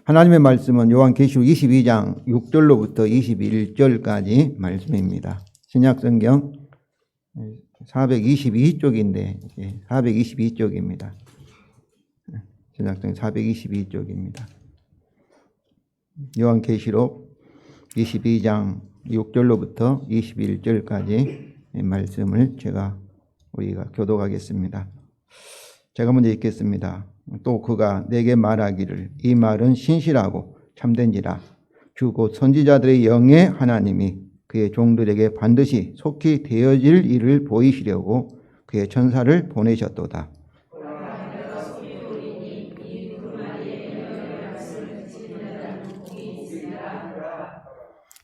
하나님의 말씀은 요한계시록 22장 6절로부터 21절까지 말씀입니다. 신약성경 422쪽인데 422쪽입니다. 신약성경 422쪽입니다. 요한계시록 22장 6절로부터 21절까지 말씀을 우리가 교독하겠습니다. 제가 먼저 읽겠습니다. 또 그가 내게 말하기를 이 말은 신실하고 참된지라 주 곧 선지자들의 영의 하나님이 그의 종들에게 반드시 속히 되어질 일을 보이시려고 그의 천사를 보내셨도다.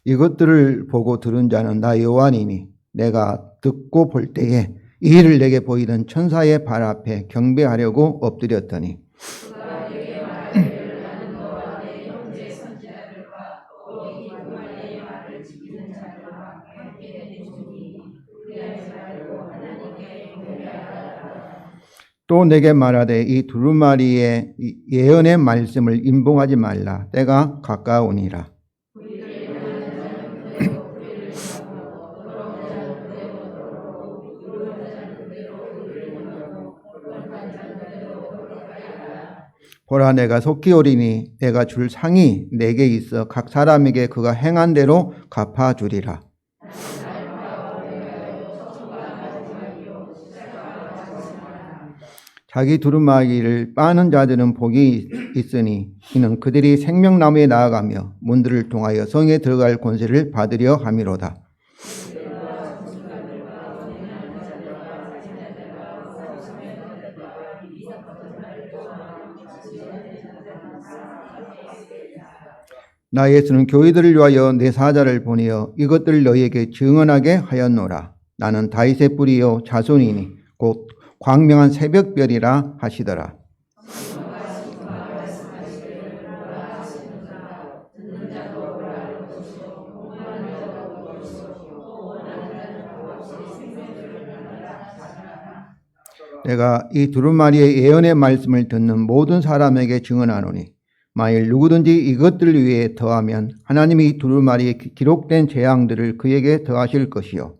이것들을 보고 들은 자는 나 요한이니 내가 듣고 볼 때에 이 일을 내게 보이던 천사의 발 앞에 경배하려고 엎드렸더니 또 내게 말하되 이 두루마리의 예언의 말씀을 임봉하지 말라. 때가 가까우니라. 보라 내가 속히 오리니 내가 줄 상이 내게 있어 각 사람에게 그가 행한 대로 갚아주리라. 자기 두루마기를 빠는 자들은 복이 있으니 이는 그들이 생명나무에 나아가며 문들을 통하여 성에 들어갈 권세를 받으려 함이로다. 나 예수는 교회들을 위하여 내 사자를 보내어 이것들을 너희에게 증언하게 하였노라. 나는 다윗의 뿌리요 자손이니 곧 광명한 새벽별이라 하시더라. 내가 이 두루마리의 예언의 말씀을 듣는 모든 사람에게 증언하노니 만일 누구든지 이것들을 위해 더하면 하나님이 이 두루마리에 기록된 재앙들을 그에게 더하실 것이요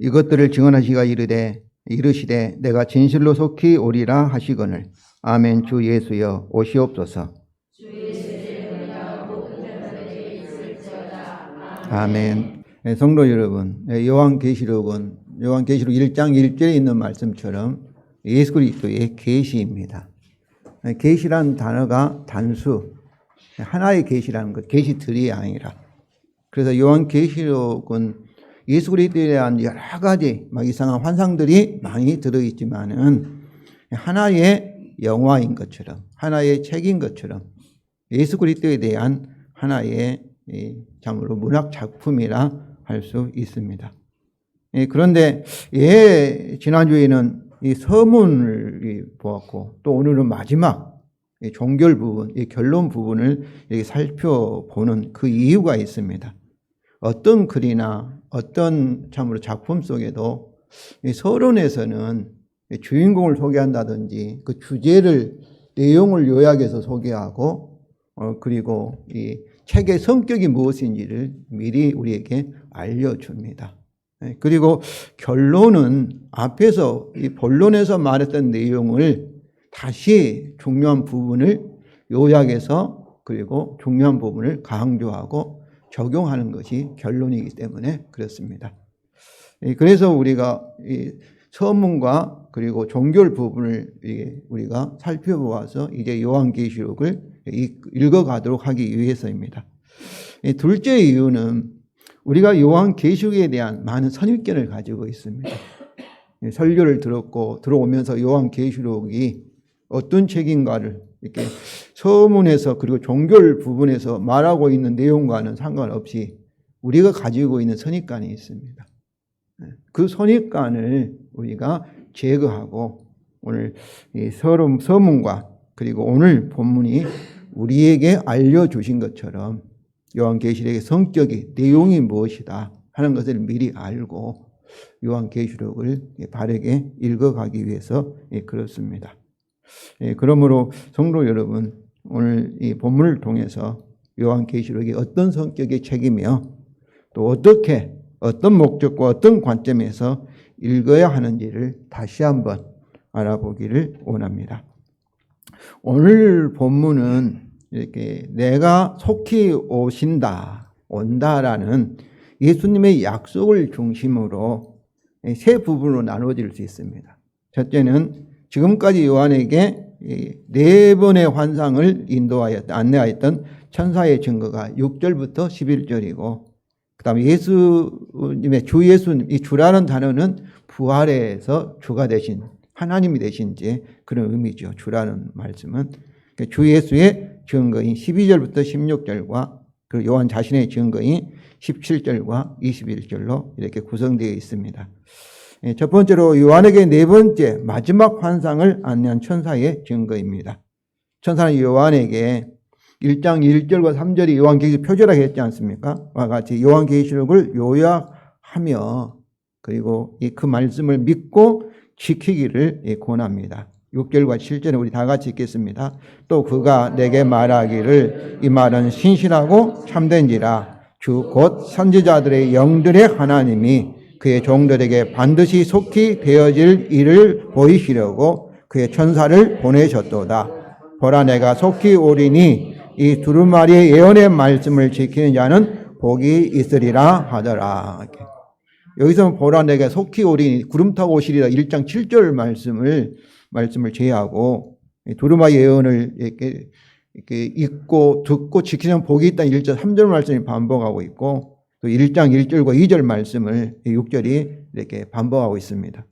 이것들을 증언하시가 이르시되 내가 진실로 속히 오리라 하시거늘 아멘. 주 예수여 오시옵소서. 아멘. 성도 여러분, 요한계시록은 요한계시록 1장 1절에 있는 말씀처럼 예수 그리스도의 계시입니다. 계시란 단어가 단수, 하나의 계시라는 것, 계시들이 아니라. 그래서 요한계시록은 예수 그리스도에 대한 여러 가지 이상한 환상들이 많이 들어있지만은 하나의 영화인 것처럼, 하나의 책인 것처럼 예수 그리스도에 대한 하나의 참으로 문학 작품이라 할 수 있습니다. 그런데 지난주에는 이 서문을 보았고 또 오늘은 마지막 종결 부분, 이 결론 부분을 이렇게 살펴보는 그 이유가 있습니다. 어떤 글이나 어떤 참으로 작품 속에도 서론에서는 주인공을 소개한다든지 그 주제를 내용을 요약해서 소개하고 그리고 이 책의 성격이 무엇인지를 미리 우리에게 알려줍니다. 그리고 결론은 앞에서 이 본론에서 말했던 내용을 다시 중요한 부분을 요약해서 그리고 중요한 부분을 강조하고 적용하는 것이 결론이기 때문에 그렇습니다. 그래서 우리가 이 서문과 그리고 종결 부분을 우리가 살펴보아서 이제 요한계시록을 읽어가도록 하기 위해서입니다. 둘째 이유는 우리가 요한계시록에 대한 많은 선입견을 가지고 있습니다. 설교를 들어오면서 요한계시록이 어떤 책인가를 이렇게 서문에서 그리고 종결 부분에서 말하고 있는 내용과는 상관없이 우리가 가지고 있는 선입관이 있습니다. 그 선입관을 우리가 제거하고 오늘 이 서문과 그리고 오늘 본문이 우리에게 알려주신 것처럼 요한계시록의 성격이 내용이 무엇이다 하는 것을 미리 알고 요한계시록을 바르게 읽어가기 위해서 그렇습니다. 그러므로 성도 여러분, 오늘 이 본문을 통해서 요한계시록이 어떤 성격의 책이며 또 어떻게 어떤 목적과 어떤 관점에서 읽어야 하는지를 다시 한번 알아보기를 원합니다. 오늘 본문은 이렇게 내가 속히 온다라는 예수님의 약속을 중심으로 세 부분으로 나눠질 수 있습니다. 첫째는 지금까지 요한에게 4번의 환상을 안내하였던 천사의 증거가 6절부터 11절이고, 그 다음에 예수님의 주 예수님, 이 주라는 단어는 부활에서 주가 되신 하나님이 되신 지 그런 의미죠. 주라는 말씀은 주 예수의 증거인 12절부터 16절과 그리고 요한 자신의 증거인 17절과 21절로 이렇게 구성되어 있습니다. 첫 번째로 요한에게 4번째 마지막 환상을 안내한 천사의 증거입니다. 천사는 요한에게 1장 1절과 3절이 요한계시록 표절하게 했지 않습니까? 와 같이 요한계시록을 요약하며 그리고 그 말씀을 믿고 지키기를 권합니다. 6절과 7절에 우리 다 같이 읽겠습니다. 또 그가 내게 말하기를 이 말은 신실하고 참된지라 주 곧 선지자들의 영들의 하나님이 그의 종들에게 반드시 속히 되어질 일을 보이시려고 그의 천사를 보내셨도다. 보라 내가 속히 오리니 이 두루마리의 예언의 말씀을 지키는 자는 복이 있으리라 하더라. 여기서 보라 내가 속히 오리니 구름 타고 오시리라 1장 7절 말씀을 제외하고 두루마리 예언을 이렇게 읽고 듣고 지키는 복이 있다는 1절 3절 말씀이 반복하고 있고 또 1장 1절과 2절 말씀을 6절이 이렇게 반복하고 있습니다.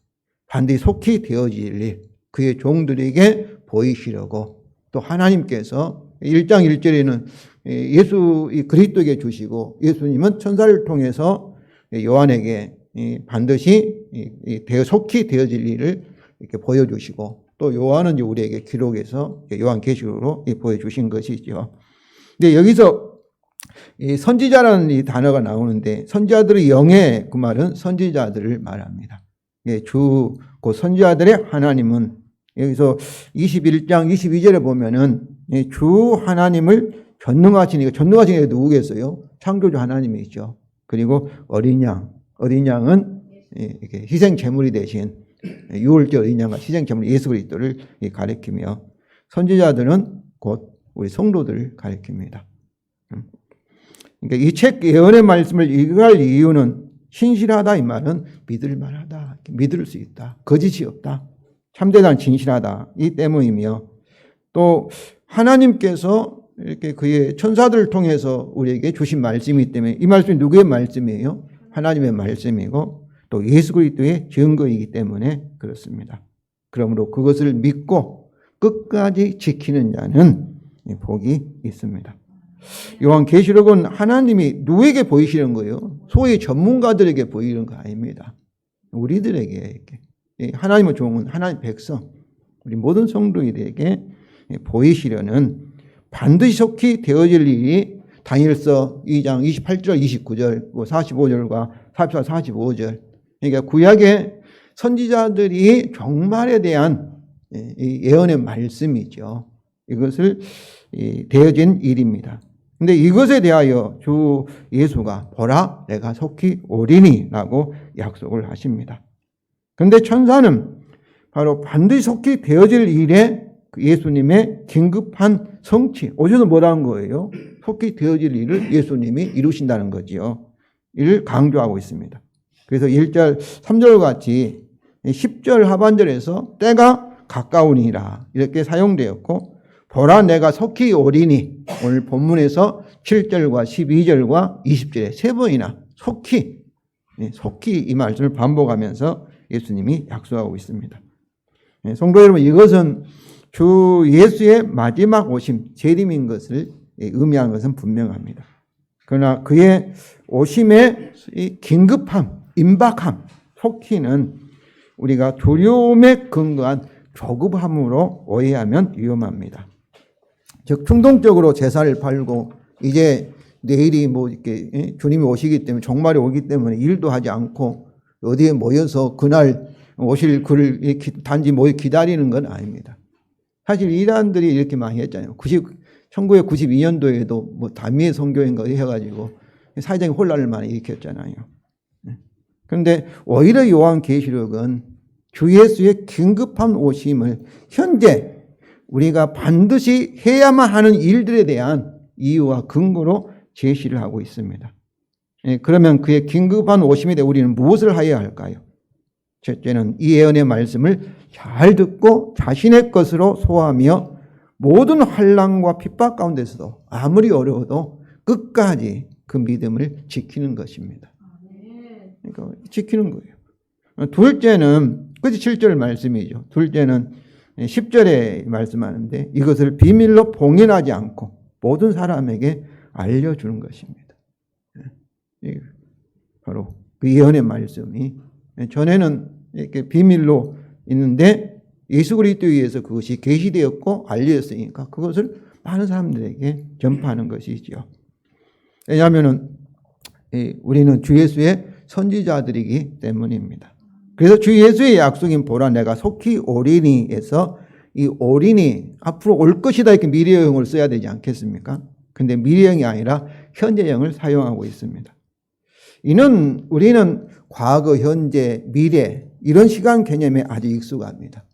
반드시 속히 되어질 일, 그의 종들에게 보이시려고 또 하나님께서 1장 1절에는 예수 그리스도에게 주시고 예수님은 천사를 통해서 요한에게 반드시 속히 되어질 일을 이렇게 보여주시고 또 요한은 우리에게 기록해서 요한계시록으로 보여주신 것이죠. 근데 여기서 이 선지자라는 이 단어가 나오는데 선지자들의 영의 그 말은 선지자들을 말합니다. 그 선지자들의 하나님은 여기서 21장 22절에 보면은 주 하나님을 전능하신 게 누구겠어요? 창조주 하나님이죠. 그리고 어린 양은 이렇게 희생 제물이 되신 유월절 어린 양과 희생 제물 예수 그리스도를 가리키며 선지자들은 곧 우리 성도들을 가리킵니다. 그러니까 이 책 예언의 말씀을 읽어갈 이유는 신실하다 이 말은 믿을 만하다, 믿을 수 있다, 거짓이 없다, 참되다, 진실하다 이 때문이며 또 하나님께서 이렇게 그의 천사들을 통해서 우리에게 주신 말씀이기 때문에 이 말씀이 누구의 말씀이에요? 하나님의 말씀이고 또 예수 그리스도의 증거이기 때문에 그렇습니다. 그러므로 그것을 믿고 끝까지 지키는 자는 복이 있습니다. 요한계시록은 하나님이 누구에게 보이시는 거예요? 소위 전문가들에게 보이는 거 아닙니다. 우리들에게 하나님의 종은 하나님 백성 우리 모든 성도들에게 보이시려는 반드시 속히 되어질 일이 다니엘서 2장 28절 29절 45절과 44, 45절 그러니까 구약의 선지자들이 종말에 대한 예언의 말씀이죠. 이것을 되어진 일입니다. 근데 이것에 대하여 주 예수가 보라 내가 속히 오리니 라고 약속을 하십니다. 그런데 천사는 바로 반드시 속히 되어질 일에 예수님의 긴급한 성취, 어제도 뭐라는 거예요? 속히 되어질 일을 예수님이 이루신다는 거지요. 이를 강조하고 있습니다. 그래서 1절, 3절 같이 10절 하반절에서 때가 가까우니라 이렇게 사용되었고 보라 내가 속히 오리니 오늘 본문에서 7절과 12절과 20절에 3번이나 속히 이 말씀을 반복하면서 예수님이 약속하고 있습니다. 성도 여러분 이것은 주 예수의 마지막 오심, 재림인 것을 의미하는 것은 분명합니다. 그러나 그의 오심의 긴급함, 임박함, 속히는 우리가 두려움에 근거한 조급함으로 오해하면 위험합니다. 즉 충동적으로 제사를 팔고 이제 내일이 뭐 이렇게 주님이 오시기 때문에 종말이 오기 때문에 일도 하지 않고 어디에 모여서 그날 오실 그를 단지 모여 기다리는 건 아닙니다. 사실 이단들이 이렇게 많이 했잖아요. 1992년도에도 뭐 단미의 선교인가 해가지고 사회적인 혼란을 많이 일으켰잖아요. 그런데 오히려 요한계시록은 주 예수의 긴급한 오심을 현재 우리가 반드시 해야만 하는 일들에 대한 이유와 근거로 제시를 하고 있습니다. 그러면 그의 긴급한 오심에 대해 우리는 무엇을 하여야 할까요? 첫째는 이 예언의 말씀을 잘 듣고 자신의 것으로 소화하며 모든 환난과 핍박 가운데서도 아무리 어려워도 끝까지 그 믿음을 지키는 것입니다. 그러니까 지키는 거예요. 둘째는 그것이 7절 말씀이죠. 둘째는 10절에 말씀하는데 이것을 비밀로 봉인하지 않고 모든 사람에게 알려주는 것입니다. 바로 그 예언의 말씀이 전에는 이렇게 비밀로 있는데 예수 그리스도에 의해서 그것이 계시되었고 알려졌으니까 그것을 많은 사람들에게 전파하는 것이죠. 왜냐하면 우리는 주 예수의 선지자들이기 때문입니다. 그래서 주 예수의 약속인 보라 내가 속히 오리니에서 이 오리니 앞으로 올 것이다 이렇게 미래형을 써야 되지 않겠습니까? 근데 미래형이 아니라 현재형을 사용하고 있습니다. 이는 우리는 과거, 현재, 미래 이런 시간 개념에 아주 익숙합니다.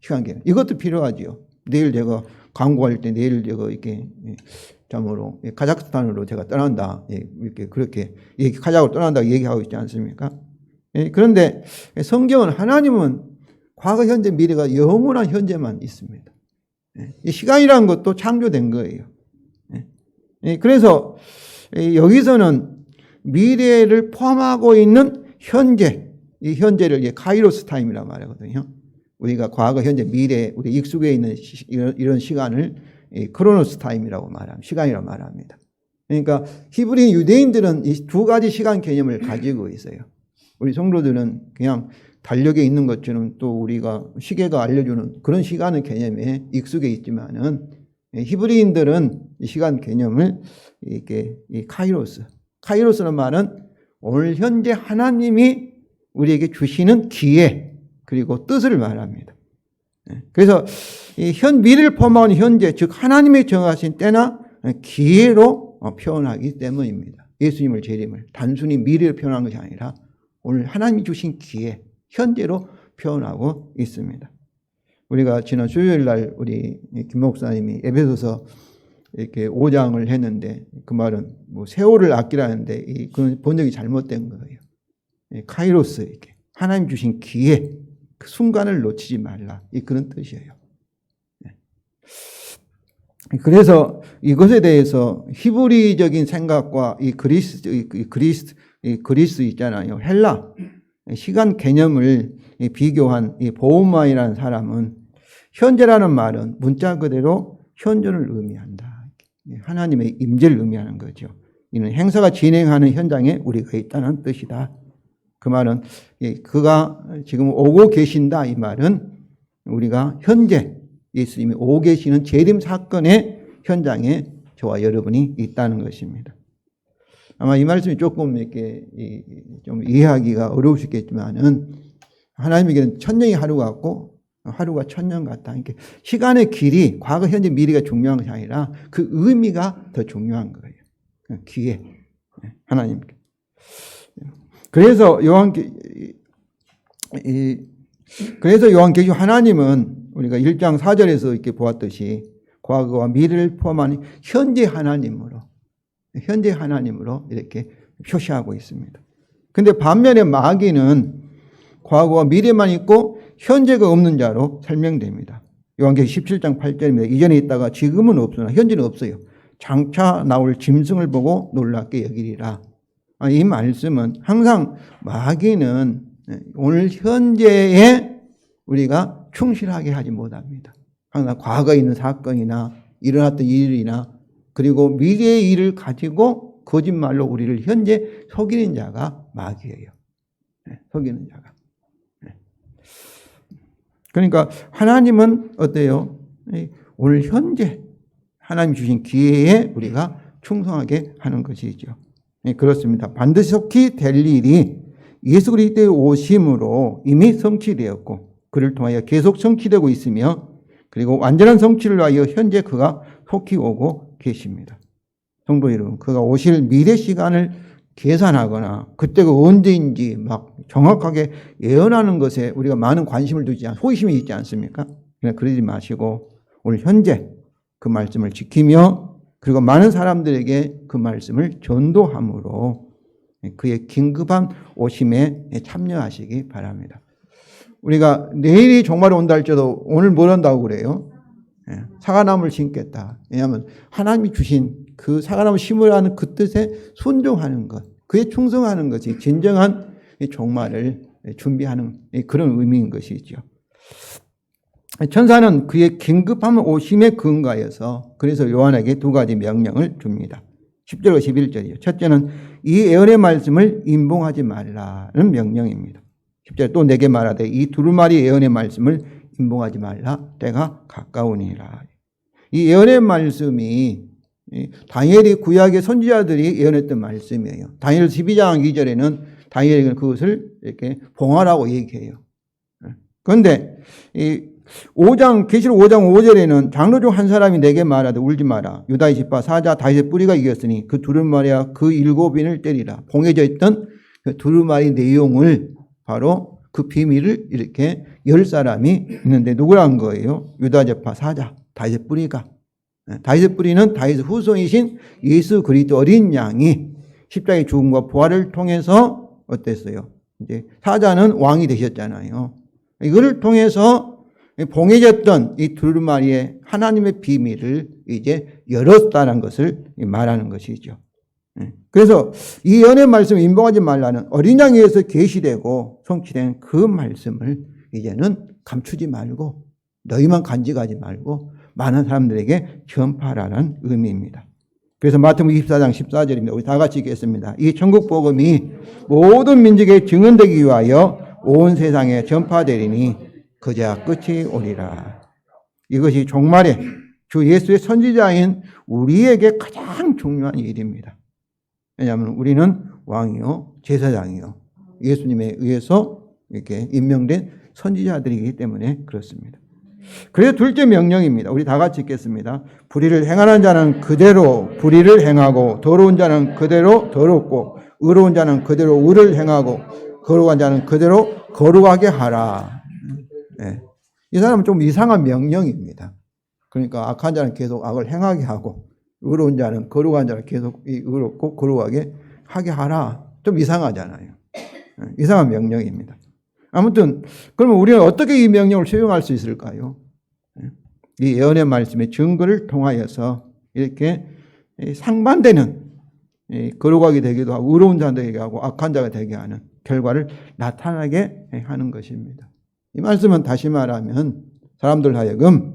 시간 개념. 이것도 필요하지요. 내일 제가 광고할 때 내일 제가 이렇게 참으로 카자흐스탄으로 제가 떠난다. 이렇게 그렇게 카자흐로 떠난다고 얘기하고 있지 않습니까? 그런데 성경은 하나님은 과거, 현재, 미래가 영원한 현재만 있습니다. 이 시간이라는 것도 창조된 거예요. 그래서 여기서는 미래를 포함하고 있는 현재, 이 현재를 카이로스 타임이라고 말하거든요. 우리가 과거, 현재, 미래, 우리 익숙해 있는 이런 시간을 크로노스 타임이라고 말합니다. 시간이라고 말합니다. 그러니까 히브리 유대인들은 이 두 가지 시간 개념을 가지고 있어요. 우리 성도들은 그냥 달력에 있는 것처럼 또 우리가 시계가 알려주는 그런 시간의 개념에 익숙해 있지만은 히브리인들은 이 시간 개념을 이렇게 카이로스는 말은 오늘 현재 하나님이 우리에게 주시는 기회 그리고 뜻을 말합니다. 그래서 이 미래를 포함한 현재 즉 하나님이 정하신 때나 기회로 표현하기 때문입니다. 예수님을 재림을 단순히 미래를 표현한 것이 아니라 오늘 하나님이 주신 기회 현재로 표현하고 있습니다. 우리가 지난 수요일 날 우리 김 목사님이 에베소서 이렇게 5장을 했는데 그 말은 뭐 세월을 아끼라는데 그 번역이 잘못된 거예요. 카이로스 이렇게 하나님 주신 기회 그 순간을 놓치지 말라 그런 뜻이에요. 그래서 이것에 대해서 히브리적인 생각과 이 그리스 있잖아요. 헬라 시간 개념을 비교한 이 보우만이라는 사람은 현재라는 말은 문자 그대로 현존을 의미한다. 하나님의 임재를 의미하는 거죠. 이는 행사가 진행하는 현장에 우리가 있다는 뜻이다. 그 말은 그가 지금 오고 계신다 이 말은 우리가 현재 예수님이 오고 계시는 재림 사건의 현장에 저와 여러분이 있다는 것입니다. 아마 이 말씀이 조금 이렇게 좀 이해하기가 어려울 수 있겠지만은 하나님에게는 천년이 하루 같고 하루가 천년 같다. 이렇게 시간의 길이 과거, 현재, 미래가 중요한 것이 아니라 그 의미가 더 중요한 거예요. 기회. 하나님께. 그래서 요한계시록 하나님은 우리가 1장 4절에서 이렇게 보았듯이 과거와 미래를 포함한 현재 하나님으로 이렇게 표시하고 있습니다. 근데 반면에 마귀는 과거와 미래만 있고 현재가 없는 자로 설명됩니다. 요한계시록 17장 8절입니다. 이전에 있다가 지금은 없으나 현재는 없어요. 장차 나올 짐승을 보고 놀랍게 여기리라. 이 말씀은 항상 마귀는 오늘 현재에 우리가 충실하게 하지 못합니다. 항상 과거에 있는 사건이나 일어났던 일이나 그리고 미래의 일을 가지고 거짓말로 우리를 현재 속이는 자가 마귀예요. 속이는 자가. 그러니까 하나님은 어때요? 오늘 현재 하나님 주신 기회에 우리가 충성하게 하는 것이죠. 예, 그렇습니다. 반드시 속히 될 일이 예수 그리스도의 오심으로 이미 성취되었고 그를 통하여 계속 성취되고 있으며 그리고 완전한 성취를 위하여 현재 그가 속히 오고 계십니다. 성도 여러분, 그가 오실 미래 시간을 계산하거나 그때가 언제인지 막 정확하게 예언하는 것에 우리가 많은 관심을 두지 호기심이 있지 않습니까? 그러지 마시고 오늘 현재 그 말씀을 지키며 그리고 많은 사람들에게 그 말씀을 전도함으로 그의 긴급한 오심에 참여하시기 바랍니다. 우리가 내일이 종말이 온다 할지라도 오늘 뭘 한다고 그래요? 사과나무를 심겠다. 왜냐하면 하나님이 주신 그 사과나무 심으라는 그 뜻에 순종하는 것, 그에 충성하는 것이 진정한 종말을 준비하는 그런 의미인 것이죠. 천사는 그의 긴급한 오심에 근거해서 그래서 요한에게 두 가지 명령을 줍니다. 10절과 11절이요. 첫째는 이 예언의 말씀을 임봉하지 말라는 명령입니다. 10절 또 내게 말하되 이 두루마리 예언의 말씀을 임봉하지 말라. 때가 가까우니라. 이 예언의 말씀이 다니엘이 구약의 선지자들이 예언했던 말씀이에요. 다니엘 12장 2절에는 다니엘이 그것을 이렇게 봉하라고 얘기해요. 그런데 이 5장 계시록 5장 5절에는 장로 중 한 사람이 내게 말하되 울지 마라. 유다의 지파 사자 다윗의 뿌리가 이겼으니 그 두루마리와 그 7인을 때리라. 봉해져 있던 그 두루마리 내용을 바로 그 비밀을 이렇게 열 사람이 있는데 누구란 거예요? 유다 지파 사자 다윗의 뿌리가. 다윗의 뿌리는 다윗의 후손이신 예수 그리스도 어린 양이 십자가의 죽음과 부활을 통해서 어땠어요? 이제 사자는 왕이 되셨잖아요. 이거를 통해서 봉해졌던 이 두루마리의 하나님의 비밀을 이제 열었다는 것을 말하는 것이죠. 그래서 이 예언의 말씀을 임봉하지 말라는 어린 양에 의해서 계시되고 성취된 그 말씀을 이제는 감추지 말고 너희만 간직하지 말고 많은 사람들에게 전파하라는 의미입니다. 그래서 마태복음 24장 14절입니다. 우리 다 같이 읽겠습니다. 이 천국 복음이 모든 민족에 증언되기 위하여 온 세상에 전파되리니 그제야 끝이 오리라. 이것이 종말에 주 예수의 선지자인 우리에게 가장 중요한 일입니다. 왜냐하면 우리는 왕이요 제사장이요 예수님에 의해서 이렇게 임명된 선지자들이기 때문에 그렇습니다. 그래서 둘째 명령입니다. 우리 다 같이 읽겠습니다. 불의를 행하는 자는 그대로 불의를 행하고 더러운 자는 그대로 더럽고 의로운 자는 그대로 의를 행하고 거룩한 자는 그대로 거룩하게 하라. 네. 이 사람은 좀 이상한 명령입니다. 그러니까 악한 자는 계속 악을 행하게 하고 의로운 자는 거룩한 자를 계속 의롭고 거룩하게 하게 하라. 좀 이상하잖아요. 이상한 명령입니다. 아무튼 그러면 우리는 어떻게 이 명령을 수용할 수 있을까요? 이 예언의 말씀의 증거를 통하여서 이렇게 상반되는 거룩하게 되기도 하고 의로운 자 되게 하고 악한 자가 되게 하는 결과를 나타나게 하는 것입니다. 이 말씀은 다시 말하면 사람들 하여금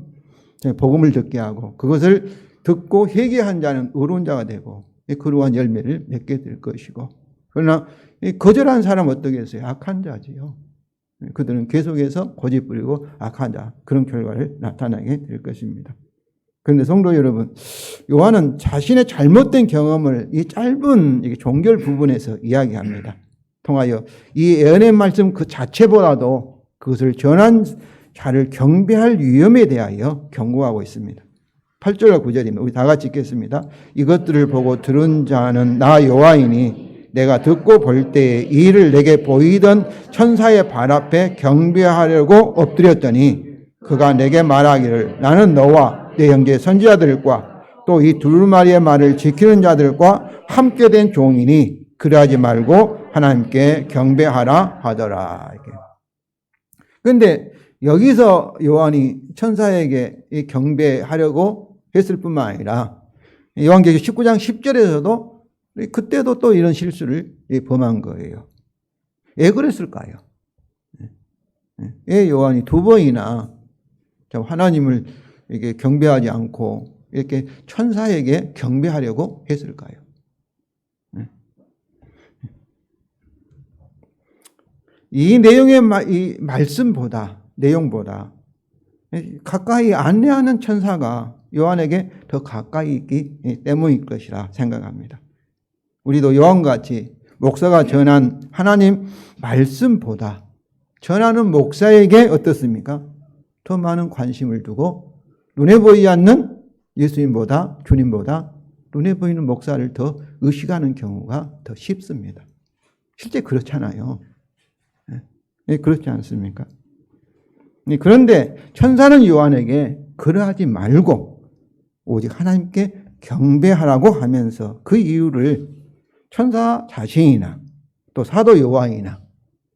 복음을 듣게 하고 그것을 듣고 회개한 자는 의로운 자가 되고 거룩한 열매를 맺게 될 것이고 그러나 거절한 사람은 어떻게 했어요? 악한 자지요. 그들은 계속해서 고집 부리고 악한 자 그런 결과를 나타나게 될 것입니다. 그런데 성도 여러분, 요한은 자신의 잘못된 경험을 이 짧은 종결 부분에서 이야기합니다. 통하여 이 예언의 말씀 그 자체보다도 그것을 전한 자를 경배할 위험에 대하여 경고하고 있습니다. 8절과 9절입니다. 우리 다 같이 읽겠습니다. 이것들을 보고 들은 자는 나 여호와이니 내가 듣고 볼 때에 이 일을 내게 보이던 천사의 발 앞에 경배하려고 엎드렸더니 그가 내게 말하기를 나는 너와 내 형제 선지자들과 또 이 두루마리의 말을 지키는 자들과 함께 된 종이니 그러하지 말고 하나님께 경배하라 하더라. 그런데 여기서 요한이 천사에게 경배하려고 했을 뿐만 아니라 요한계시록 19장 10절에서도 그때도 또 이런 실수를 범한 거예요. 왜 그랬을까요? 왜 요한이 두 번이나 하나님을 이렇게 경배하지 않고 이렇게 천사에게 경배하려고 했을까요? 이 내용의 이 말씀보다 내용보다 가까이 안내하는 천사가 요한에게 더 가까이 있기 때문일 것이라 생각합니다. 우리도 요한과 같이 목사가 전한 하나님 말씀보다 전하는 목사에게 어떻습니까? 더 많은 관심을 두고 눈에 보이지 않는 예수님보다 주님보다 눈에 보이는 목사를 더 의식하는 경우가 더 쉽습니다. 실제 그렇잖아요. 그렇지 않습니까? 그런데 천사는 요한에게 그러하지 말고 오직 하나님께 경배하라고 하면서 그 이유를 천사 자신이나 또 사도 요한이나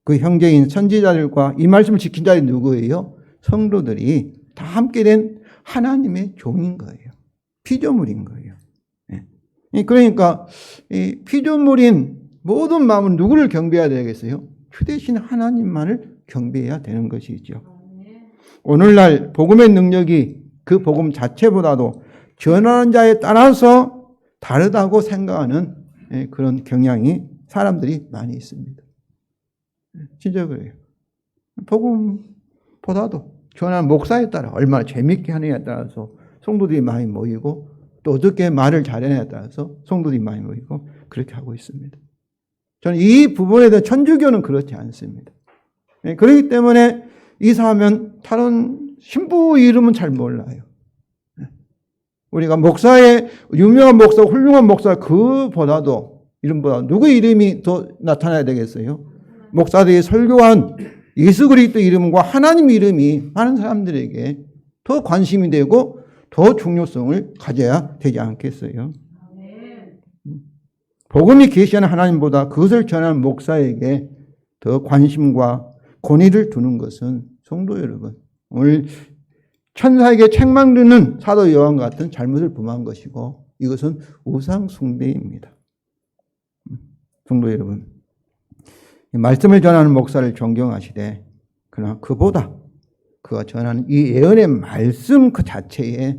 그 형제인 선지자들과 이 말씀을 지킨 자들이 누구예요? 성도들이 다 함께 된 하나님의 종인 거예요. 피조물인 거예요. 그러니까 이 피조물인 모든 마음은 누구를 경배해야 되겠어요? 주 대신 하나님만을 경배해야 되는 것이죠. 오늘날 복음의 능력이 그 복음 자체보다도 전하는 자에 따라서 다르다고 생각하는 그런 경향이 사람들이 많이 있습니다. 진짜 그래요. 복음보다도 전하는 목사에 따라 얼마나 재밌게 하느냐에 따라서 성도들이 많이 모이고 또 어떻게 말을 잘해냐에 따라서 성도들이 많이 모이고 그렇게 하고 있습니다. 저는 이 부분에 대해 천주교는 그렇지 않습니다. 그렇기 때문에 이사하면 다른 신부 이름은 잘 몰라요. 우리가 목사의 유명한 목사, 훌륭한 목사 그보다도 이름보다 누구의 이름이 더 나타나야 되겠어요? 목사들이 설교한 예수 그리스도 이름과 하나님 이름이 많은 사람들에게 더 관심이 되고 더 중요성을 가져야 되지 않겠어요? 복음이 계시하는 하나님보다 그것을 전하는 목사에게 더 관심과 권위를 두는 것은 성도 여러분, 오늘 천사에게 책망 듣는 사도 요한 같은 잘못을 범한 것이고 이것은 우상 숭배입니다. 성도 여러분, 말씀을 전하는 목사를 존경하시되 그러나 그보다 그가 전하는 이 예언의 말씀 그 자체에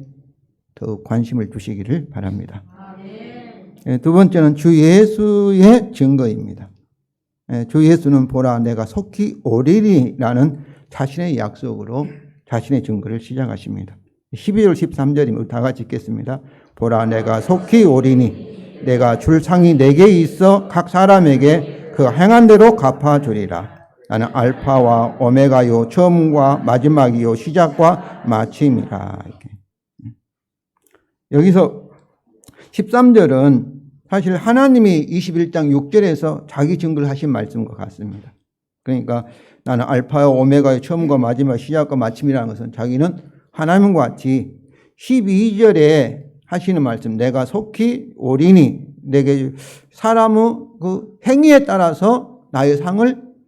더 관심을 두시기를 바랍니다. 두 번째는 주 예수의 증거입니다. 주 예수는 보라 내가 속히 오리리라는 자신의 약속으로 자신의 증거를 시작하십니다. 12절 13절입니다. 다 같이 읽겠습니다. 보라 내가 속히 오리니 내가 줄 상이 내게 있어 각 사람에게 그 행한 대로 갚아주리라. 나는 알파와 오메가요 처음과 마지막이요 시작과 마침이라. 이렇게. 여기서 13절은 사실 하나님이 21장 6절에서 자기 증거를 하신 말씀과 같습니다. 그러니까 나는 알파와 오메가의 처음과 마지막 시작과 마침이라는 것은 자기는 하나님과 같이 12절에 하시는 말씀 내가 속히 오리니 내게 사람의 그 행위에 따라서 나의 상을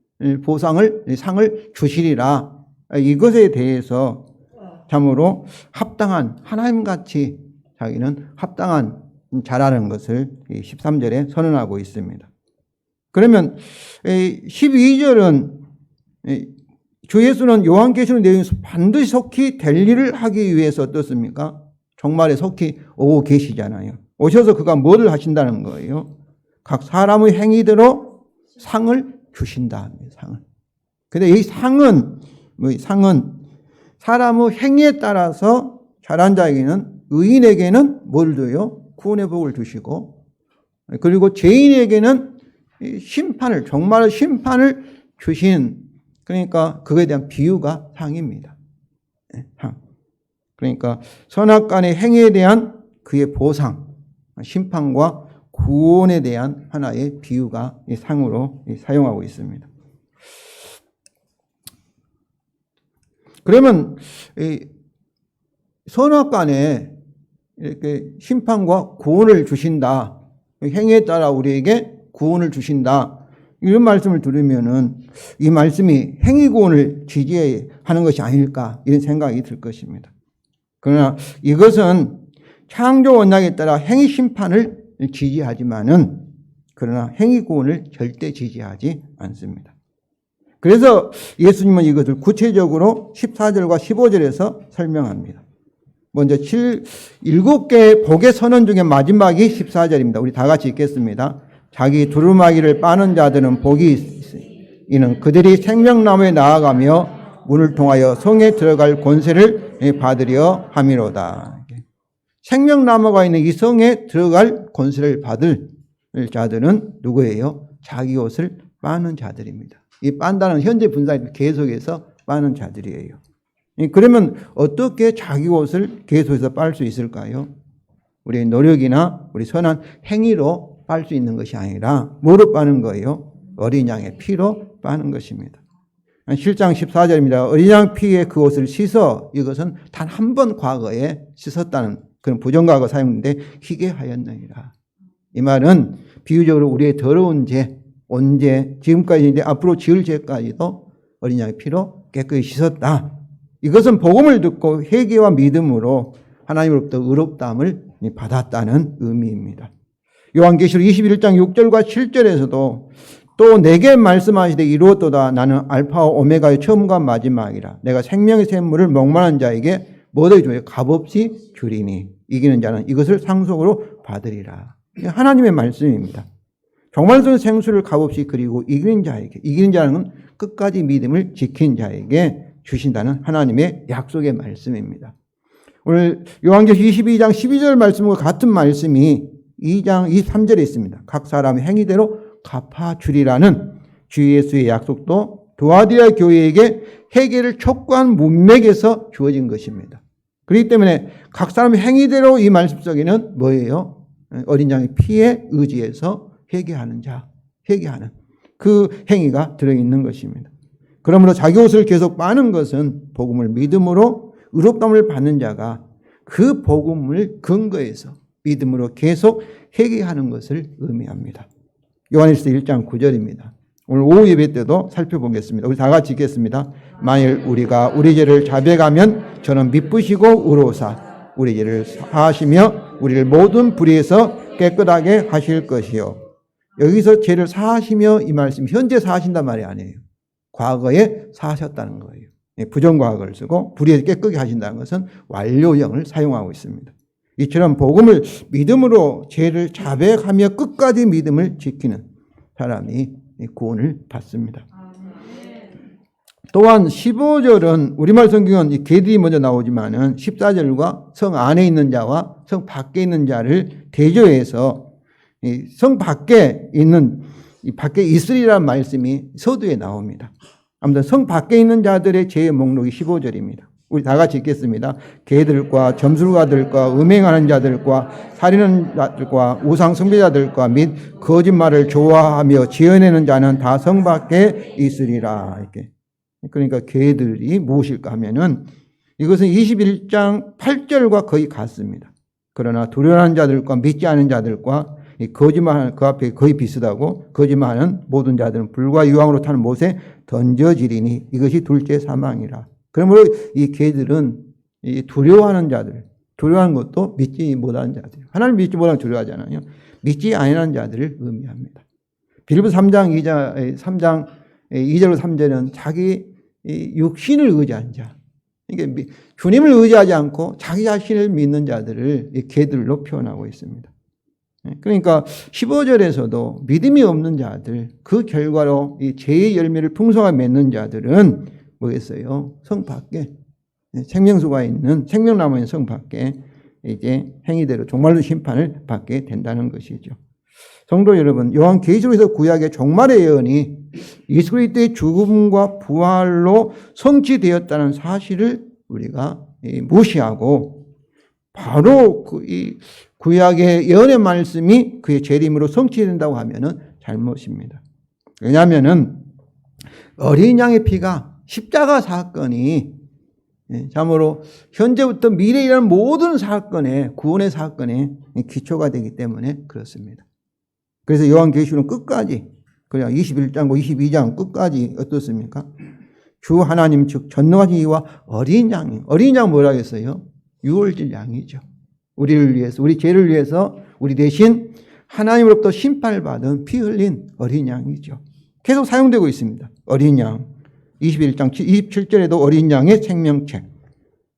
주시리라. 이것에 대해서 참으로 합당한 하나님같이 자기는 합당한 자라는 것을 13절에 선언하고 있습니다. 그러면 12절은 주 예수는 요한계시록 내용에서 반드시 속히 될 일을 하기 위해서 어떻습니까? 종말에 속히 오고 계시잖아요. 오셔서 그가 뭐를 하신다는 거예요? 각 사람의 행위대로 상을 주신다. 상을. 근데 이 상은 사람의 행위에 따라서 잘한 자에게는 의인에게는 뭘 줘요? 구원의 복을 주시고 그리고 죄인에게는 심판을 종말의 심판을 주신 그러니까 그거에 대한 비유가 상입니다. 상. 그러니까 선악간의 행위에 대한 그의 보상, 심판과 구원에 대한 하나의 비유가 이 상으로 사용하고 있습니다. 그러면 이 선악간에 이렇게 심판과 구원을 주신다. 행위에 따라 우리에게 구원을 주신다. 이런 말씀을 들으면은 이 말씀이 행위 구원을 지지하는 것이 아닐까 이런 생각이 들 것입니다. 그러나 이것은 창조 원칙에 따라 행위 심판을 지지하지만은 그러나 행위 구원을 절대 지지하지 않습니다. 그래서 예수님은 이것을 구체적으로 14절과 15절에서 설명합니다. 먼저 7개의 복의 선언 중에 마지막이 14절입니다. 우리 다 같이 읽겠습니다. 자기 두루마기를 빠는 자들은 복이 있으니 이는 그들이 생명나무에 나아가며 문을 통하여 성에 들어갈 권세를 받으려 함이로다. 생명나무가 있는 이 성에 들어갈 권세를 받을 자들은 누구예요? 자기 옷을 빠는 자들입니다. 이 빤다는 현재 분사의 계속해서 빠는 자들이에요. 그러면 어떻게 자기 옷을 계속해서 빨 수 있을까요? 우리의 노력이나 우리 선한 행위로 빨 수 있는 것이 아니라 뭐로 빠는 거예요? 어린 양의 피로 빠는 것입니다. 7장 14절입니다. 어린 양 피에 그 옷을 씻어, 이것은 단 한 번 과거에 씻었다는 그런 부정과거 사용인데 희게 하였느니라. 이 말은 비유적으로 우리의 더러운 죄, 언제 지금까지 앞으로 지을 죄까지도 어린 양의 피로 깨끗이 씻었다. 이것은 복음을 듣고 회개와 믿음으로 하나님으로부터 의롭다함을 받았다는 의미입니다. 요한계시록 21장 6절과 7절에서도 또 내게 말씀하시되 이루었도다. 나는 알파와 오메가의 처음과 마지막이라. 내가 생명의 샘물을 목마른 자에게 뭐더이 주며 값없이 주리니 이기는 자는 이것을 상속으로 받으리라. 하나님의 말씀입니다. 정말선 생수를 값없이 그리고 이기는 자에게, 이기는 자는 끝까지 믿음을 지킨 자에게 주신다는 하나님의 약속의 말씀입니다. 오늘 요한계시록 22장 12절 말씀과 같은 말씀이 2장 23절에 있습니다. 각 사람의 행위대로 갚아주리라는 주 예수의 약속도 두아디라 교회에게 회개를 촉구한 문맥에서 주어진 것입니다. 그렇기 때문에 각 사람의 행위대로 이 말씀 속에는 뭐예요? 어린 양의 피에 의지해서 회개하는 자, 회개하는 그 행위가 들어있는 것입니다. 그러므로 자기 옷을 계속 빠는 것은 복음을 믿음으로 의롭다함을 받는 자가 그 복음을 근거해서 믿음으로 계속 회개하는 것을 의미합니다. 요한일서 1장 9절입니다. 오늘 오후 예배 때도 살펴보겠습니다. 우리 다 같이 읽겠습니다. 만일 우리가 우리 죄를 자백하면 저는 미쁘시고 의로우사 우리 죄를 사하시며 우리를 모든 불의에서 깨끗하게 하실 것이요. 여기서 죄를 사하시며 이 말씀 현재 사하신단 말이 아니에요. 과거에 사하셨다는 거예요. 부정과거를 쓰고 불의에서 깨끗하게 하신다는 것은 완료형을 사용하고 있습니다. 이처럼 복음을 믿음으로 죄를 자백하며 끝까지 믿음을 지키는 사람이 구원을 받습니다. 또한 15절은 우리말 성경은 개들이 먼저 나오지만은 14절과 성 안에 있는 자와 성 밖에 있는 자를 대조해서 성 밖에 있는 이 밖에 있으리라는 말씀이 서두에 나옵니다. 아무튼 성 밖에 있는 자들의 죄의 목록이 15절입니다. 우리 다 같이 읽겠습니다. 개들과 점술가들과 음행하는 자들과 살인하는 자들과 우상 숭배자들과 및 거짓말을 좋아하며 지어내는 자는 다 성 밖에 있으리라. 이렇게. 그러니까 개들이 무엇일까 하면은 이것은 21장 8절과 거의 같습니다. 그러나 두려워하는 자들과 믿지 않은 자들과 거짓말하는 그 앞에 거의 비슷하고 거짓말하는 모든 자들은 불과 유황으로 타는 못에 던져지리니 이것이 둘째 사망이라. 그러므로 이 개들은 이 두려워하는 자들, 두려워하는 것도 믿지 못하는 자들. 하나님 믿지 못하는 두려워하잖아요. 믿지 아니하는 자들을 의미합니다. 빌립보 3장 2절로 3절은 자기 육신을 의지한 자. 그러니까 주님을 의지하지 않고 자기 자신을 믿는 자들을 이 개들로 표현하고 있습니다. 그러니까 15절에서도 믿음이 없는 자들, 그 결과로 이 죄의 열매를 풍성하게 맺는 자들은 뭐겠어요? 성 밖에, 생명수가 있는, 생명나무 있는 성 밖에 이제 행위대로 종말로 심판을 받게 된다는 것이죠. 성도 여러분, 요한계시록에서 구약의 종말의 예언이 예수 그리스도의 죽음과 부활로 성취되었다는 사실을 우리가 무시하고 바로 이 구약의 예언의 말씀이 그의 재림으로 성취된다고 하면은 잘못입니다. 왜냐하면은 어린 양의 피가 십자가 사건이 참으로 현재부터 미래이라는 모든 사건에 구원의 사건에 기초가 되기 때문에 그렇습니다. 그래서 요한계시록은 끝까지 그냥 21장과 22장 끝까지 어떻습니까? 주 하나님 즉 전능하신 이와 어린 양이 어린 양 뭐라 했어요? 유월절 양이죠. 우리를 위해서 우리 죄를 위해서 우리 대신 하나님으로부터 심판을 받은 피 흘린 어린 양이죠. 계속 사용되고 있습니다. 어린 양 21장 27절에도 어린 양의 생명책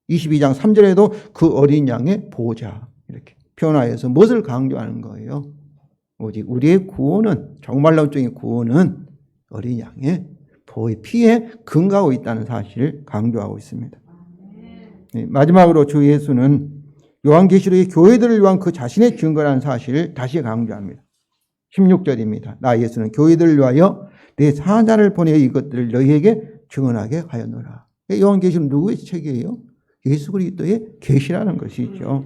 22장 3절에도 그 어린 양의 보좌 이렇게 표현하여서 무엇을 강조하는 거예요? 오직 우리의 구원은 정말론적인 구원은 어린 양의 피에 근거하고 있다는 사실을 강조하고 있습니다. 마지막으로 주 예수는 요한계시록의 교회들을 위한 그 자신의 증거라는 사실을 다시 강조합니다. 16절입니다. 나 예수는 교회들을 위하여 내 사자를 보내 이것들을 너희에게 증언하게 하였노라. 요한계시록 누구의 책이에요? 예수 그리스도의 계시라는 것이죠.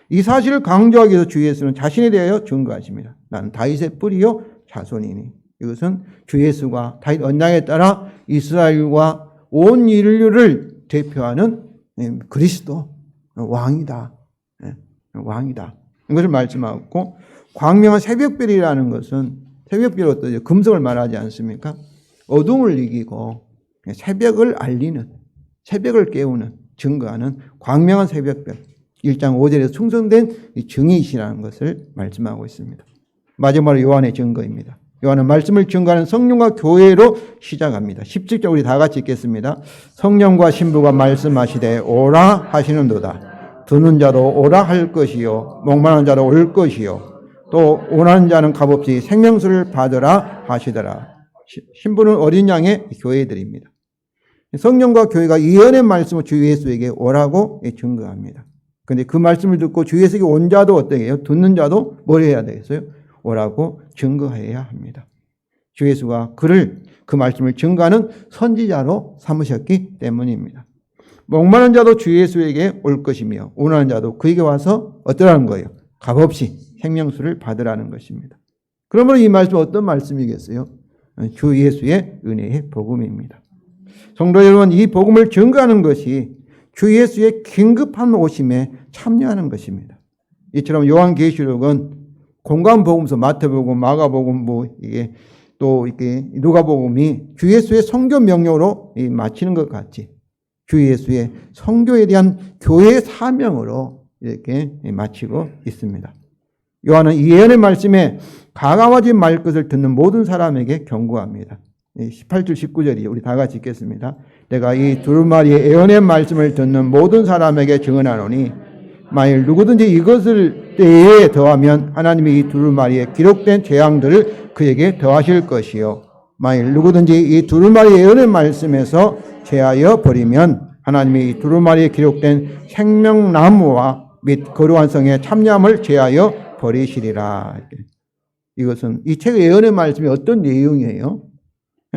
이 사실을 강조하기 위해서 주 예수는 자신에 대하여 증거하십니다. 나는 다윗의 뿌리요 자손이니. 이것은 주 예수가 다윗 언약에 따라 이스라엘과 온 인류를 대표하는 그리스도 왕이다. 왕이다. 이것을 말씀하고, 광명한 새벽별이라는 것은, 새벽별 어떠죠? 금성을 말하지 않습니까? 어둠을 이기고 새벽을 알리는, 새벽을 깨우는, 증거하는 광명한 새벽별. 1장 5절에서 충성된 증인이시라는 것을 말씀하고 있습니다. 마지막으로 요한의 증거입니다. 요한은 말씀을 증거하는 성령과 교회로 시작합니다. 17절 우리 다 같이 읽겠습니다. 성령과 신부가 말씀하시되 오라 하시는도다. 듣는 자도 오라 할 것이요 목마른 자도 올 것이요 또 원하는 자는 값없이 생명수를 받으라 하시더라. 신부는 어린 양의 교회들입니다. 성령과 교회가 예언의 말씀을 주 예수에게 오라고 증거합니다. 그런데 그 말씀을 듣고 주 예수에게 온 자도 어떻게 해요? 듣는 자도 뭘 해야 되겠어요? 오라고 증거해야 합니다. 주 예수가 그 말씀을 증거하는 선지자로 삼으셨기 때문입니다. 목마른 자도 주 예수에게 올 것이며 원하는 자도 그에게 와서 어떠라는 거예요? 값없이 생명수를 받으라는 것입니다. 그러므로 이 말씀은 어떤 말씀이겠어요? 주 예수의 은혜의 복음입니다. 성도 여러분, 이 복음을 증거하는 것이 주 예수의 긴급한 오심에 참여하는 것입니다. 이처럼 요한계시록은 공간복음서, 마태복음, 마가복음, 이게 또 이렇게 누가복음이 주 예수의 선교 명령으로 마치는 것 같이 주 예수의 선교에 대한 교회의 사명으로 이렇게 마치고 있습니다. 요한은 이 예언의 말씀에 가까워지 말 것을 듣는 모든 사람에게 경고합니다. 18절 19절이 우리 다 같이 읽겠습니다. 내가 이 두루마리의 예언의 말씀을 듣는 모든 사람에게 증언하노니 만일 누구든지 이것을 때에 더하면 하나님이 이 두루마리에 기록된 재앙들을 그에게 더하실 것이요 만일 누구든지 이 두루마리의 예언의 말씀에서 제하여 버리면 하나님이 이 두루마리에 기록된 생명나무와 및 거룩한 성의 참여함을 제하여 버리시리라. 이것은 이 책의 예언의 말씀이 어떤 내용이에요?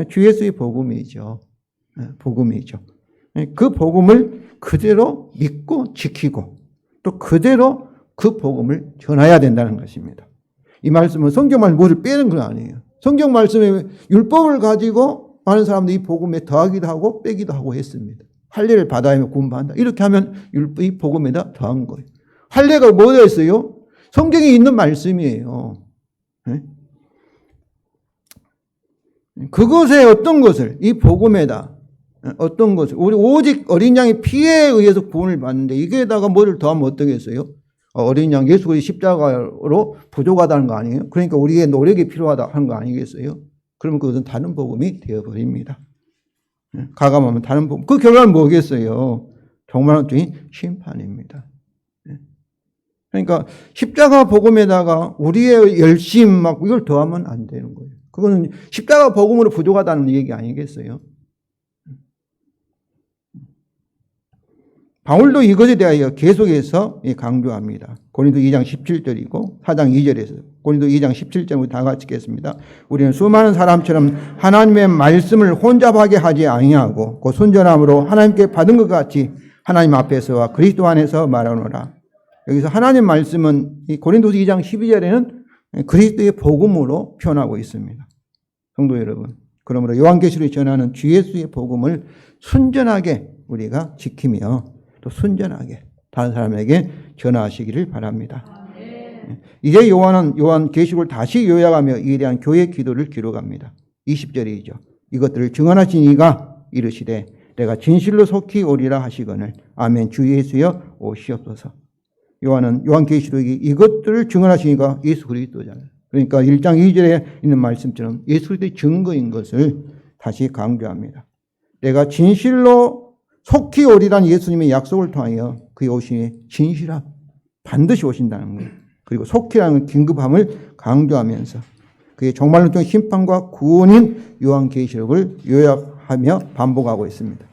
주 예수의 복음이죠. 복음이죠. 그 복음을 그대로 믿고 지키고 또 그대로 그 복음을 전해야 된다는 것입니다. 이 말씀은 성경 말씀 무엇을 빼는 건 아니에요. 성경 말씀에 율법을 가지고 많은 사람들이 이 복음에 더하기도 하고 빼기도 하고 했습니다. 할례를 받아야 구원받는다. 이렇게 하면 이 복음에다 더한 거예요. 할례가 뭐가 있어요? 성경에 있는 말씀이에요. 그것에 어떤 것을 이 복음에다 어떤 것을 우리 오직 어린 양의 피에 의해서 구원을 받는데 이게다가 뭐를 더하면 어떻겠어요? 어린 양 예수 그리스도의 십자가로 부족하다는 거 아니에요? 그러니까 우리의 노력이 필요하다 하는 거 아니겠어요? 그러면 그것은 다른 복음이 되어버립니다. 가감하면 다른 복음. 그 결과는 뭐겠어요? 정말적인 심판입니다. 그러니까 십자가 복음에다가 우리의 열심 막 이걸 더하면 안 되는 거예요. 그거는 십자가 복음으로 부족하다는 얘기 아니겠어요? 바울도 이것에 대하여 계속해서 강조합니다. 고린도 2장 17절이고 4장 2절에서 고린도 2장 17절 우리 다 같이 읽겠습니다. 우리는 수많은 사람처럼 하나님의 말씀을 혼잡하게 하지 아니하고 그 순전함으로 하나님께 받은 것 같이 하나님 앞에서와 그리스도 안에서 말하노라. 여기서 하나님 말씀은 이 고린도서 2장 12절에는 그리스도의 복음으로 표현하고 있습니다. 성도 여러분, 그러므로 요한계시록에 전하는 주 예수의 복음을 순전하게 우리가 지키며 또 순전하게 다른 사람에게 전하시기를 바랍니다. 이제 요한은 요한계시록을 다시 요약하며 이에 대한 교회 기도를 기록합니다. 20절이죠. 이것들을 증언하신 이가 이르시되 내가 진실로 속히 오리라 하시거늘 아멘 주 예수여 오시옵소서. 요한은 요한계시록이 이것들을 증언하시니까 예수 그리스도잖아요. 그러니까 1장 2절에 있는 말씀처럼 예수 그리스도의 증거인 것을 다시 강조합니다. 내가 진실로 속히 오리란 예수님의 약속을 통하여 그의 오심이 진실함, 반드시 오신다는 거예요. 그리고 속히라는 긴급함을 강조하면서 그의 정말로 통한 심판과 구원인 요한계시록을 요약하며 반복하고 있습니다.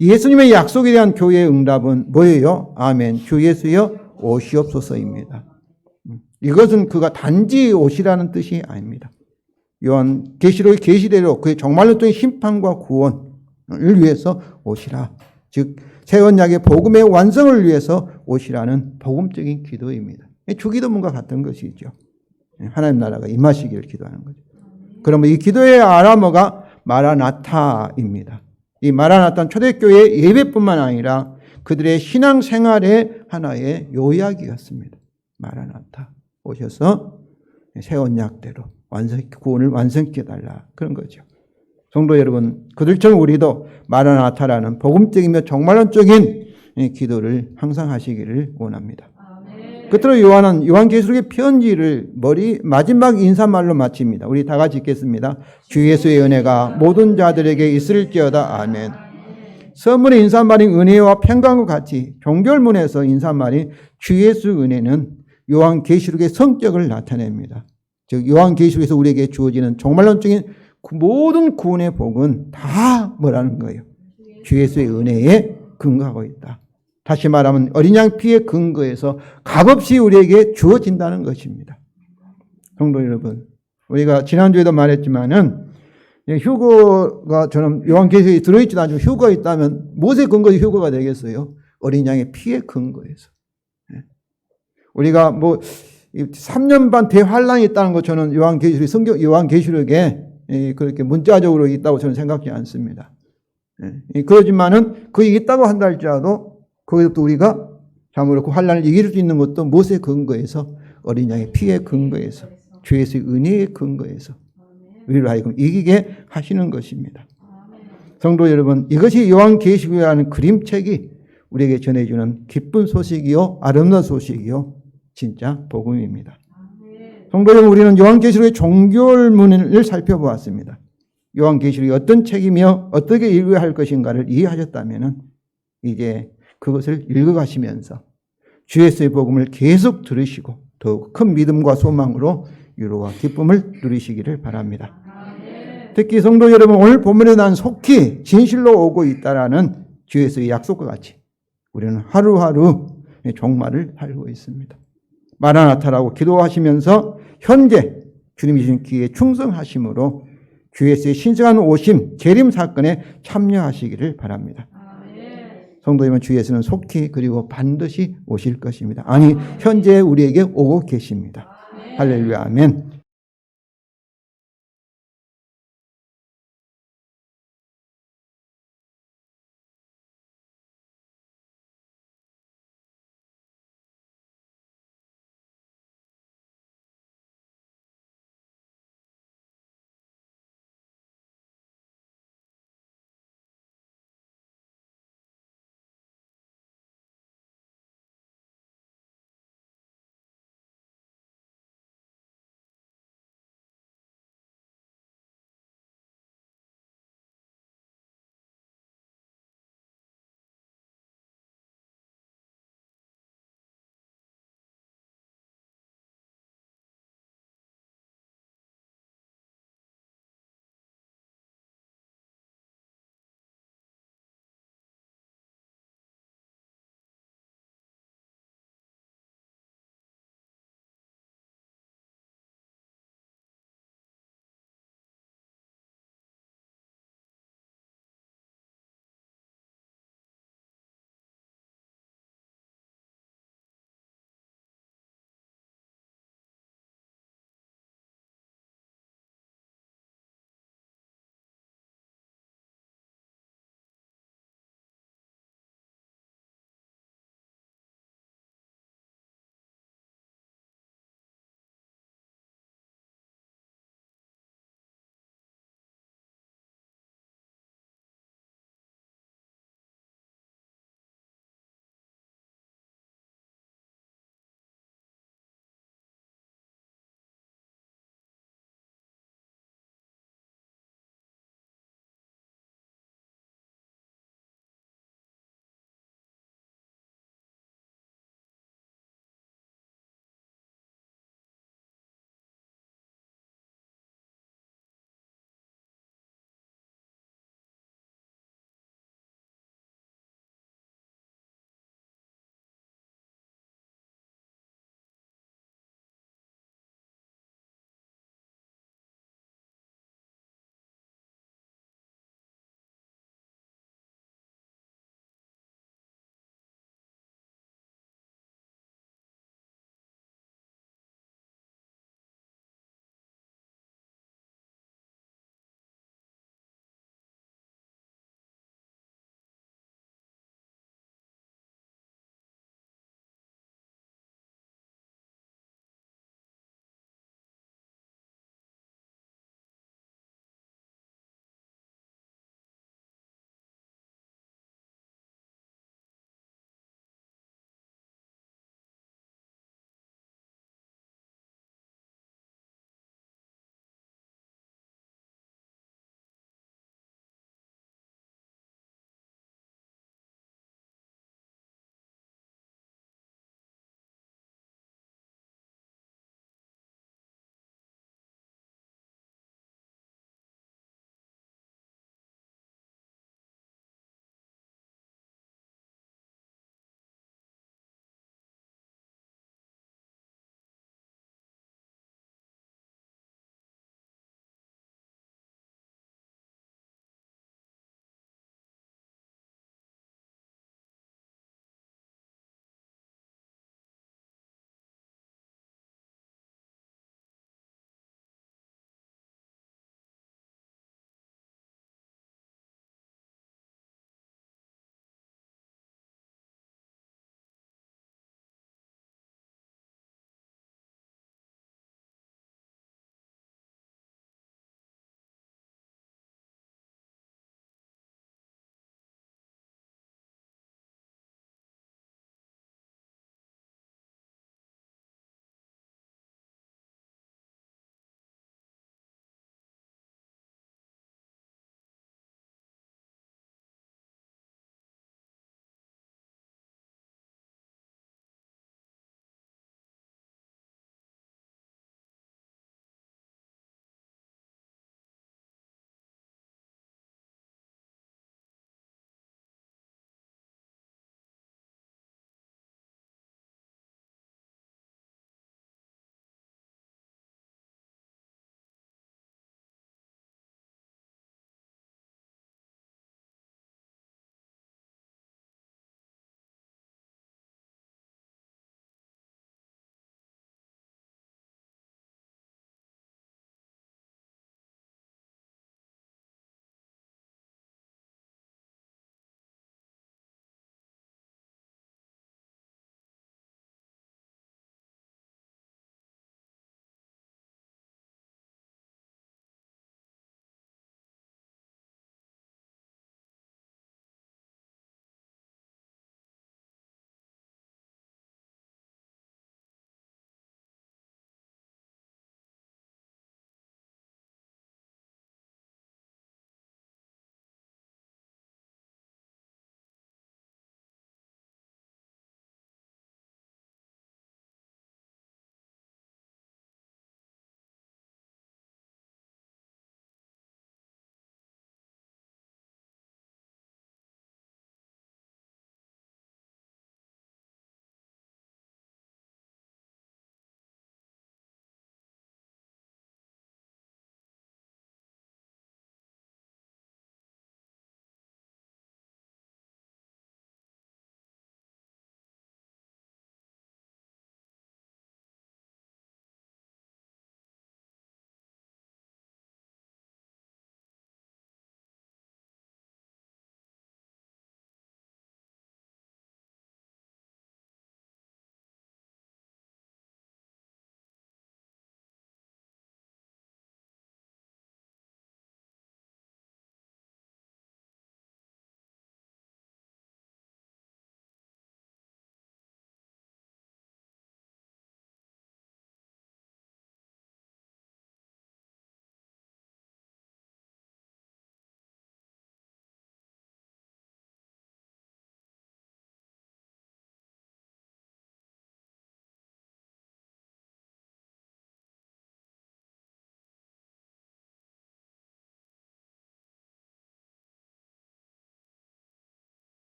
예수님의 약속에 대한 교회의 응답은 뭐예요? 아멘. 주 예수여 오시옵소서입니다. 이것은 그가 단지 오시라는 뜻이 아닙니다. 요한 계시록의 계시대로 그의 정말로 심판과 구원을 위해서 오시라. 즉 새 언약의 복음의 완성을 위해서 오시라는 복음적인 기도입니다. 주기도문과 같은 것이죠. 하나님 나라가 임하시기를 기도하는 거죠. 그러면 이 기도의 아람어가 마라나타입니다. 이 마라나타는 초대교회의 예배뿐만 아니라 그들의 신앙생활의 하나의 요약이었습니다. 마라나타 오셔서 새 언약대로 구원을 완성시켜달라 그런 거죠. 성도 여러분, 그들처럼 우리도 마라나타라는 복음적이며 정말론적인 기도를 항상 하시기를 원합니다. 끝으로 요한은 요한계시록의 편지를 마지막 인사말로 마칩니다. 우리 다 같이 읽겠습니다. 주 예수의 은혜가 모든 자들에게 있을지어다. 아멘. 서문의 인사말인 은혜와 평강과 같이 종결문에서 인사말인 주 예수 은혜는 요한계시록의 성격을 나타냅니다. 즉 요한계시록에서 우리에게 주어지는 정말론적인 모든 구원의 복은 다 뭐라는 거예요? 주 예수의 은혜에 근거하고 있다. 다시 말하면 어린 양 피의 근거에서 값없이 우리에게 주어진다는 것입니다. 성도 여러분, 우리가 지난주에도 말했지만은 휴거가 저는 요한계시록에 들어있지도 않지만 휴거가 있다면 무엇의 근거에 휴거가 되겠어요? 어린 양의 피의 근거에서. 우리가 3년 반 대환란이 있다는 것 저는 요한계시록에 그렇게 문자적으로 있다고 저는 생각지 않습니다. 그러지만은 그게 있다고 한다 할지라도 거기서부터 우리가 참으로 그 환란을 이길 수 있는 것도 무엇의 근거에서? 어린 양의 피의 근거에서, 주 예수의 은혜의 근거에서 우리를 하여금 이기게 하시는 것입니다. 성도 여러분, 이것이 요한계시록이라는 그림책이 우리에게 전해주는 기쁜 소식이요 아름다운 소식이요 진짜 복음입니다. 성도 여러분, 우리는 요한계시록의 종결문을 살펴보았습니다. 요한계시록이 어떤 책이며 어떻게 읽어야 할 것인가를 이해하셨다면 이제 그것을 읽어가시면서 주 예수의 복음을 계속 들으시고 더욱 큰 믿음과 소망으로 위로와 기쁨을 누리시기를 바랍니다. 특히 성도 여러분, 오늘 본문에 난 속히 진실로 오고 있다라는 주 예수의 약속과 같이 우리는 하루하루 종말을 살고 있습니다. 마라나타라고 기도하시면서 현재 주님이 주신 기회에 충성하심으로 주 예수의 신성한 오심, 재림 사건에 참여하시기를 바랍니다. 성도 여러분, 주 예수는 속히 그리고 반드시 오실 것입니다. 아니, 현재 우리에게 오고 계십니다. 할렐루야, 아멘.